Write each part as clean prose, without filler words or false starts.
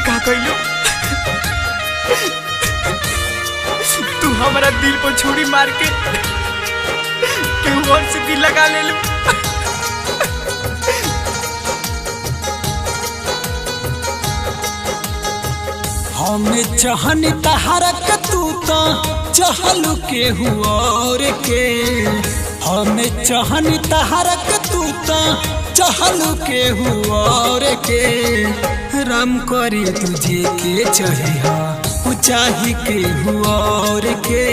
का कइलो तू हमारा दिल पर छुरी मार के केहू और से दिल लगा ले लो। हमें चाहनी तहरक तू तो चहलू के हुआ के हमें चाहनी तहरक तू तो चहलू के हुआ के राम करी तुझे के चाहिए चाही के हुआ के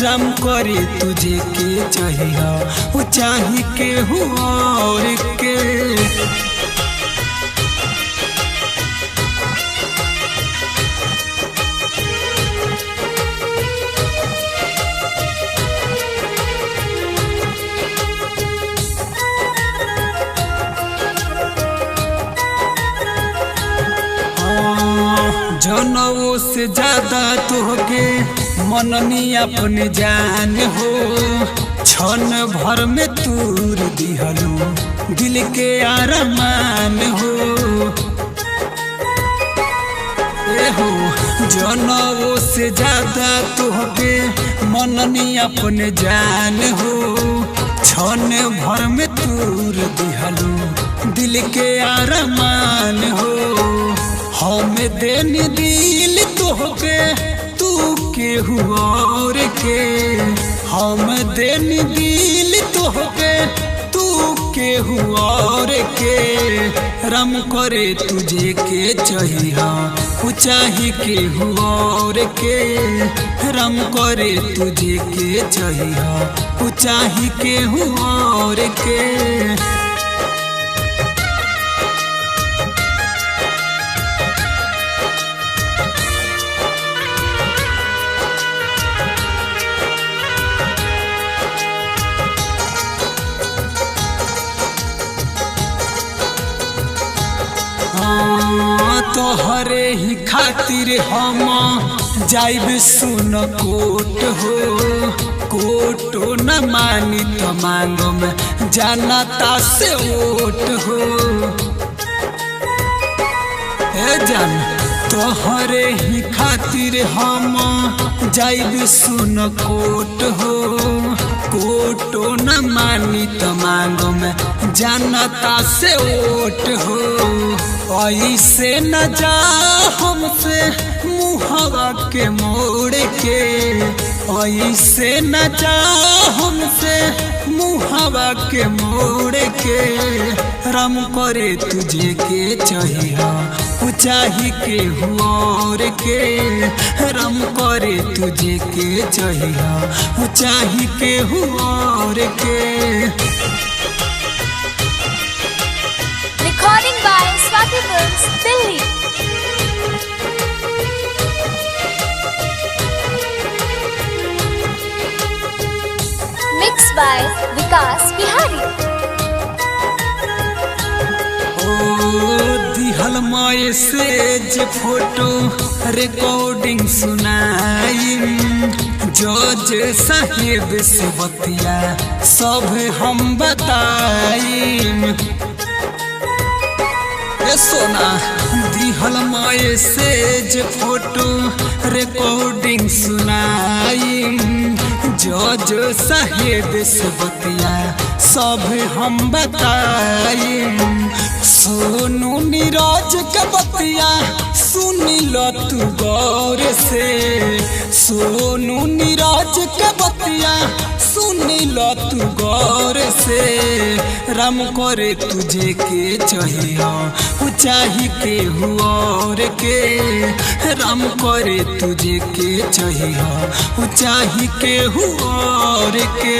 राम करी तुझे के चाहिए चाही के हुआ के जनों से ज्यादा तोहके मननी अपने जान हो क्षण भर में तूर दिहलू दिल के आरमान हो जनों से ज्यादा तोहके मननी अपने जान हो क्षण भर में तूर दिहलू दिल के आरमान हो हम देनी दिल तोहके तू के हुआ के हम देनी दिल तोहके तू के हुआ के राम करे तुझे के चाहिए चाही के हुआ के राम करे तुझे के चाहिए चाही के हुआ के तोहरे ही खातिर हम जाइब सुन कोट हो कोटो न मानी तो मांगो में जानता से ओट हो जान तोहरे ही खातिर हम जाइब सुन कोट हो कोटो न मानी तो मांगो में जानता से ओट हो ऐसे न जा हमसे मुहवा के मोड़ के ऐसे न जा हमसे मुहवा के मोड़ के राम करे तुझे के चाहिए चाही के हुआ के राम करे तुझे के चाहिए चाही के हुआ के Recording by Swati Films, Delhi. Mixed by Vikas Bihari. दिहल माए से जे फोटो रिकॉर्डिंग सुनाई जज साहेब से बतिया सब हम बताई सोना दिहल माए से जे फोटो रिकॉर्डिंग सुनाई जज साहेब से बतिया सब हम बताई सोनू नीरज के बतिया सुनी लो तू गौर से सोनू नीरज के बतिया सुनी लो तू गौर से राम करे तुझे के चाहिए चाही के हुआ के राम करे तुझे के चाहिए चाही के हुआ के